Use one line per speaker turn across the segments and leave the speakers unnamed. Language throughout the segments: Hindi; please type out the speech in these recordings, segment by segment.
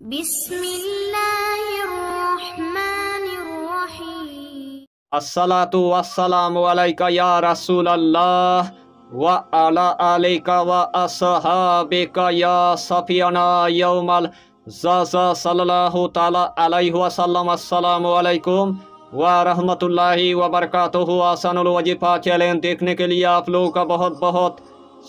बिस्मिल्लाहिर्रहमानिर्रहीम।
अस्सलातु वस्सलामु अलैका या रसूल अल्लाह व अला अलैका व अस्हाबिका या सफियाना यौमल ज़ज़ा सल्लल्लाहु ताला अलैहि वसल्लम। अस्सलामु अलैकुम व रहमतुल्लाहि व बरकातुहू। आसानुल वजीफा चैलेंज देखने के लिए आप लोगों का बहुत बहुत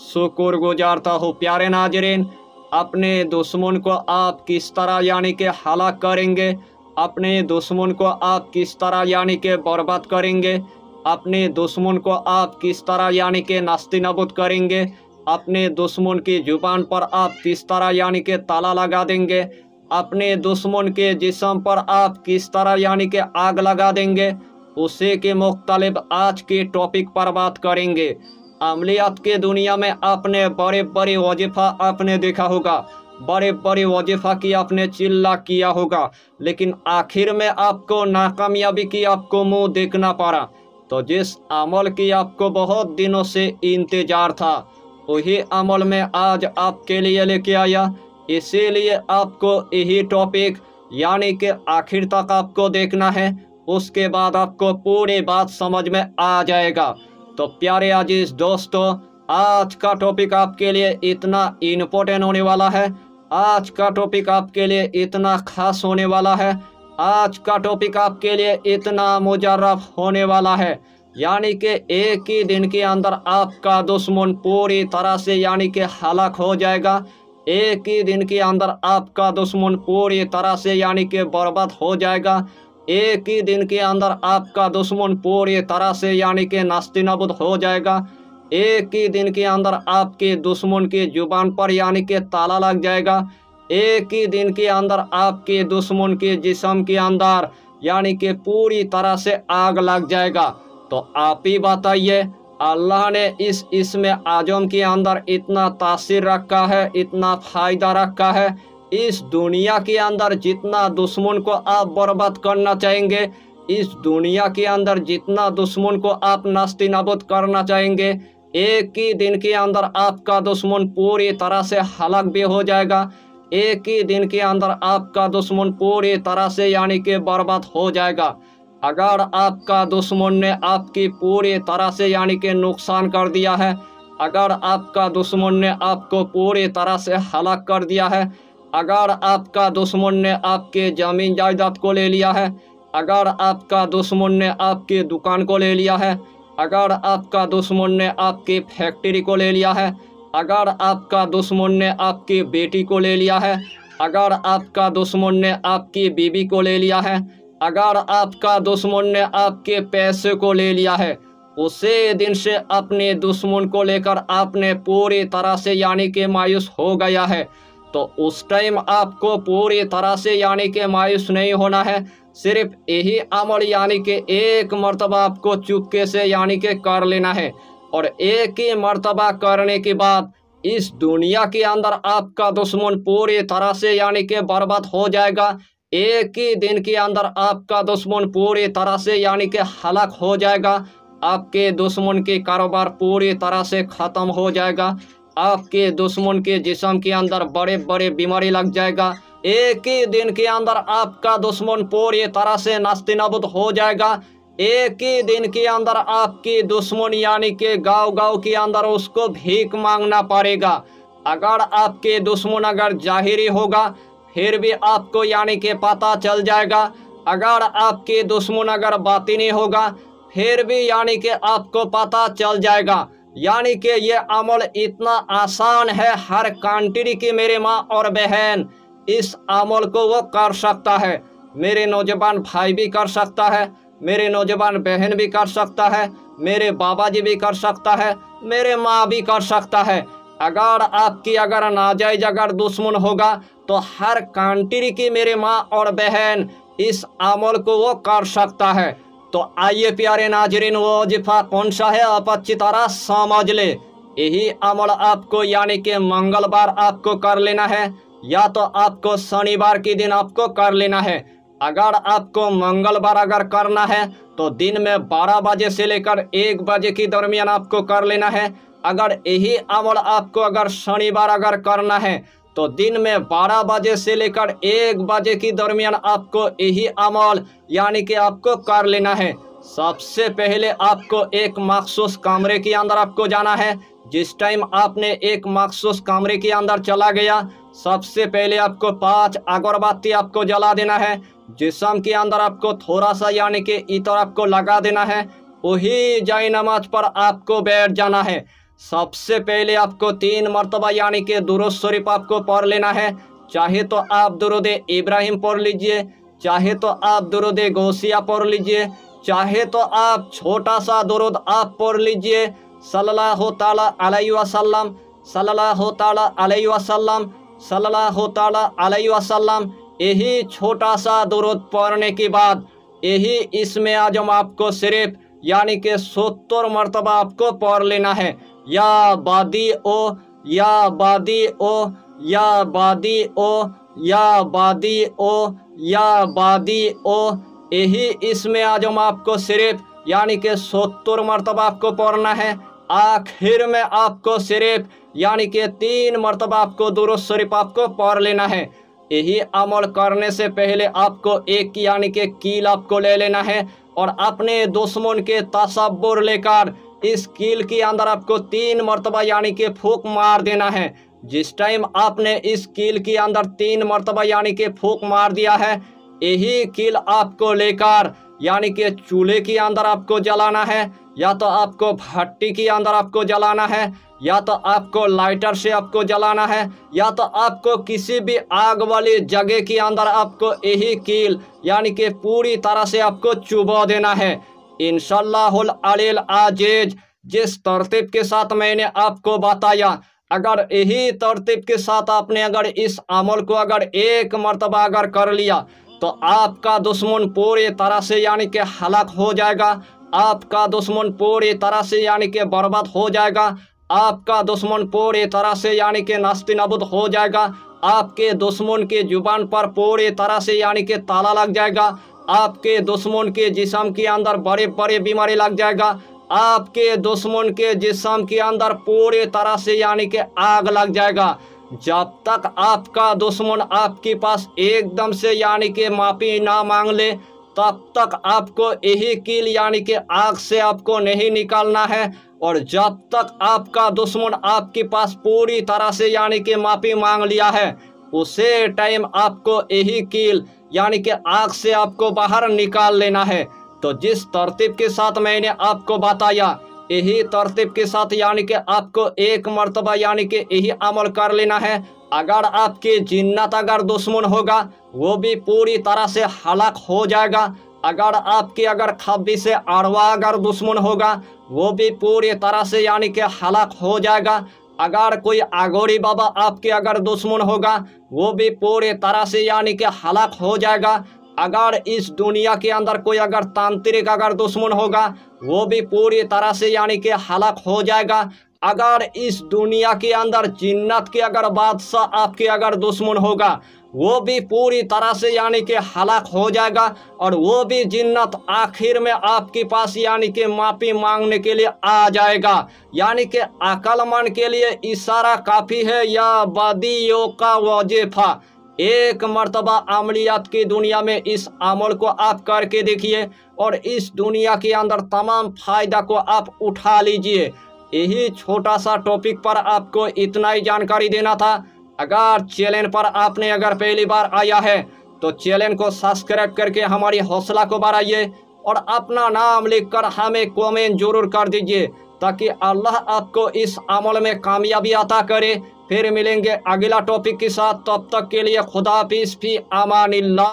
शुक्रगुजारता हूँ। प्यारे नाज़रीन, अपने दुश्मन को आप किस तरह यानी कि हलाक करेंगे, अपने दुश्मन को आप किस तरह यानी कि बर्बाद करेंगे, अपने दुश्मन को आप किस तरह यानी कि नास्ती नबूद करेंगे, अपने दुश्मन की जुबान पर आप किस तरह यानी कि ताला लगा देंगे, अपने दुश्मन के जिस्म पर आप किस तरह यानी कि आग लगा देंगे, उसी के मुख्तलिफ आज के टॉपिक पर बात करेंगे। अमलियात के दुनिया में आपने बड़े बड़े वजीफ़ा आपने देखा होगा, बड़े बड़े वजीफ़ा की आपने चिल्ला किया होगा, लेकिन आखिर में आपको नाकामयाबी की आपको मुंह देखना पड़ा। तो जिस अमल की आपको बहुत दिनों से इंतजार था, वही अमल में आज आपके लिए लेके आया। इसीलिए आपको यही टॉपिक यानी कि आखिर तक आपको देखना है, उसके बाद आपको पूरी बात समझ में आ जाएगा। तो प्यारे अजीज दोस्तों, आज का टॉपिक आपके लिए इतना इम्पोर्टेंट होने वाला है, आज का टॉपिक आपके लिए इतना खास होने वाला है, आज का टॉपिक आपके लिए इतना मुजर्रफ होने वाला है, यानी कि एक ही दिन के अंदर आपका दुश्मन पूरी तरह से यानी कि हलाक हो जाएगा। एक ही दिन के अंदर आपका दुश्मन पूरी तरह से यानी कि बर्बाद हो जाएगा। एक ही दिन के अंदर आपका दुश्मन पूरी तरह से यानी कि नास्ती नबूद हो जाएगा। एक ही दिन के अंदर आपके दुश्मन की जुबान पर यानी कि ताला लग जाएगा। एक ही दिन के अंदर आपके दुश्मन के जिस्म के अंदर यानी कि पूरी तरह से आग लग जाएगा। तो आप ही बताइए, अल्लाह ने इस इसमें आजम के अंदर इतना तासीर रखा है, इतना फ़ायदा रखा है। इस दुनिया के अंदर जितना दुश्मन को आप बर्बाद करना चाहेंगे, इस दुनिया के अंदर जितना दुश्मन को आप नास्ती नाबूद करना चाहेंगे, एक ही दिन के अंदर आपका दुश्मन पूरी तरह से हलाक भी हो जाएगा। एक ही दिन के अंदर आपका दुश्मन पूरी तरह से यानी कि बर्बाद हो जाएगा। अगर आपका दुश्मन ने आपकी पूरी तरह से यानी कि नुकसान कर दिया है, अगर आपका दुश्मन ने आपको पूरी तरह से हलाक कर दिया है, अगर आपका दुश्मन ने आपके ज़मीन जायदाद को ले लिया है, अगर आपका दुश्मन ने आपकी दुकान को ले लिया है, अगर आपका दुश्मन ने आपकी फैक्ट्री को ले लिया है, अगर आपका दुश्मन ने आपकी बेटी को ले लिया है, अगर आपका दुश्मन ने आपकी बीवी को ले लिया है, अगर आपका दुश्मन ने आपके पैसे को ले लिया है, उसी दिन से अपने दुश्मन को लेकर आपने पूरी तरह से यानी कि मायूस हो गया है। तो उस टाइम आपको पूरी तरह से यानी कि मायूस नहीं होना है। सिर्फ यही अमल यानी कि एक मर्तबा आपको चुपके से यानी कि कर लेना है, और एक ही मर्तबा करने के बाद इस दुनिया के अंदर आपका दुश्मन पूरी तरह से यानी कि बर्बाद हो जाएगा। एक ही दिन के अंदर आपका दुश्मन पूरी तरह से यानी कि हलाक हो जाएगा। आपके दुश्मन के कारोबार पूरी तरह से ख़त्म हो जाएगा। आपके दुश्मन के जिस्म के अंदर बड़े बड़े बीमारी लग जाएगा। एक ही दिन के अंदर आपका दुश्मन पूरी तरह से नास्ती नाबूद हो जाएगा। एक ही दिन के अंदर आपकी दुश्मन यानी कि गांव गांव के अंदर उसको भीख मांगना पड़ेगा। अगर आपके दुश्मन अगर जाहिरी होगा फिर भी आपको यानी कि पता चल जाएगा। अगर आपके दुश्मन अगर बातिनी होगा फिर भी यानी कि आपको पता चल जाएगा। यानी कि ये अमल इतना आसान है, हर कंट्री की मेरे माँ और बहन इस अमल को वो कर सकता है। मेरे नौजवान भाई भी कर सकता है, मेरे नौजवान बहन भी कर सकता है, मेरे बाबा जी भी कर सकता है, मेरे माँ भी कर सकता है। अगर आपकी अगर नाजायज अगर दुश्मन होगा तो हर कंट्री की मेरे माँ और बहन इस अमल को वो कर सकता है। तो आइए प्यारे नाजरीन, वो वजीफा कौन सा है आप अच्छी तरह समझ ले। यही अमल आपको यानी कि मंगलवार आपको कर लेना है, या तो आपको शनिवार के दिन आपको कर लेना है। अगर आपको मंगलवार अगर करना है तो दिन में 12 बजे से लेकर 1 बजे के दरमियान आपको कर लेना है। अगर यही अमल आपको अगर शनिवार अगर करना है तो दिन में 12 बजे से लेकर 1 बजे के दरमियान आपको यही अमल यानी कि आपको कर लेना है। सबसे पहले आपको एक मखसूस कमरे के अंदर आपको जाना है। जिस टाइम आपने एक मखसूस कमरे के अंदर चला गया, सबसे पहले आपको 5 अगरबत्ती आपको जला देना है। जिस्म के अंदर आपको थोड़ा सा यानी कि इतर आपको लगा देना है। वही जाए नमाज पर आपको बैठ जाना है। सबसे पहले आपको 3 मरतबा यानी कि दुरूद शरीफ आपको पढ़ लेना है। चाहे तो आप दुरूद इब्राहिम पढ़ लीजिए, चाहे तो आप दुरूद गौसिया पढ़ लीजिए, चाहे तो आप छोटा सा दुरूद आप पढ़ लीजिए, सल्लल्लाहु ताला अलैहि वसल्लम, सल्लल्लाहु ताला अलैहि वसल्लम, सल्लल्लाहु ताला अलैहि वसल्लम। यही छोटा सा दुरूद पढ़ने के बाद यही इसमें आजम आपको सिर्फ यानी कि 70 मरतबा आपको पढ़ लेना है। या बादी ओ, या बादी ओ, या बादी ओ, या बादी ओ, या बादी ओ। यही इसमें आजम आपको सिर्फ यानी कि 70 मरतबा आपको पढ़ना है। आखिर में आपको सिर्फ यानी कि 3 मरतबा आपको दुरूद शरीफ आपको पढ़ लेना है। यही अमल करने से पहले आपको एक यानी कि कील आपको ले लेना है और अपने दुश्मन के तसव्वुर लेकर इस कील के अंदर आपको 3 मरतबा यानी कि फूंक मार देना है। जिस टाइम आपने इस कील के अंदर 3 मरतबा यानी कि फूंक मार दिया है, यही कील आपको लेकर यानी कि चूल्हे के अंदर आपको जलाना है, या तो आपको भट्टी के अंदर आपको जलाना है, या तो आपको लाइटर से आपको जलाना है, या तो आपको किसी भी आग वाली जगह के अंदर आपको यही कील यानी कि पूरी तरह से आपको चुबा देना है। इंशाअल्लाहुल अलील अजीज जिस तरतीब के साथ मैंने आपको बताया, अगर यही तरतीब के साथ आपने अगर इस अमल को अगर 1 मरतबा अगर कर लिया तो आपका दुश्मन पूरी तरह से यानी कि हलाक हो जाएगा। आपका दुश्मन पूरी तरह से यानी कि बर्बाद हो जाएगा। आपका दुश्मन पूरी तरह से यानी कि नास्ती नाबूद हो जाएगा। आपके दुश्मन की जुबान पर पूरी तरह से यानी कि ताला लग जाएगा। आपके दुश्मन के जिस्म के अंदर बड़े बड़े बीमारी लग जाएगा। आपके दुश्मन के जिस्म के अंदर पूरी तरह से यानी कि आग लग जाएगा। जब तक आपका दुश्मन आपके पास एकदम से यानी कि माफ़ी ना मांग ले, तब तक आपको यही कील यानी कि आग से आपको नहीं निकालना है। और जब तक आपका दुश्मन आपके पास पूरी तरह से यानी कि माफ़ी मांग लिया है, उसे टाइम आपको यही कील यानी कि आग से आपको बाहर निकाल लेना है। तो जिस तरतीब के साथ मैंने आपको बताया, यही तरतीब के साथ यानी कि आपको 1 मरतबा यानी कि यही अमल कर लेना है। अगर आपके जिन्नत अगर दुश्मन होगा, वो भी पूरी तरह से हलाक हो जाएगा। अगर आपके अगर खब्बी से अरवा अगर दुश्मन होगा, वो भी पूरी तरह से यानी कि हलाक हो जाएगा। अगर कोई आगोरी बाबा आपके अगर दुश्मन होगा, वो भी पूरी तरह से यानी कि हलाक हो जाएगा। अगर इस दुनिया के अंदर कोई अगर तांत्रिक अगर दुश्मन होगा, वो भी पूरी तरह से यानी कि हलाक हो जाएगा। अगर इस दुनिया के अंदर जिन्नत के अगर बादशाह आपके अगर दुश्मन होगा, वो भी पूरी तरह से यानी कि हलाक हो जाएगा। और वो भी जिन्नत आखिर में आपके पास यानी कि माफ़ी मांगने के लिए आ जाएगा। यानी कि अक्लमंद के लिए इशारा काफ़ी है, या बदियों का वजीफा। 1 मरतबा अमलियात की दुनिया में इस अमल को आप करके देखिए और इस दुनिया के अंदर तमाम फ़ायदा को आप उठा लीजिए। यही छोटा सा टॉपिक पर आपको इतना ही जानकारी देना था। अगर चैनल पर आपने अगर पहली बार आया है तो चैनल को सब्सक्राइब करके हमारी हौसला को बढ़ाइए और अपना नाम लिखकर हमें कमेंट जरूर कर दीजिए, ताकि अल्लाह आपको इस अमल में कामयाबी अता करे। फिर मिलेंगे अगला टॉपिक के साथ, तब तक के लिए खुदा हाफिज़, फी अमानिल्लाह।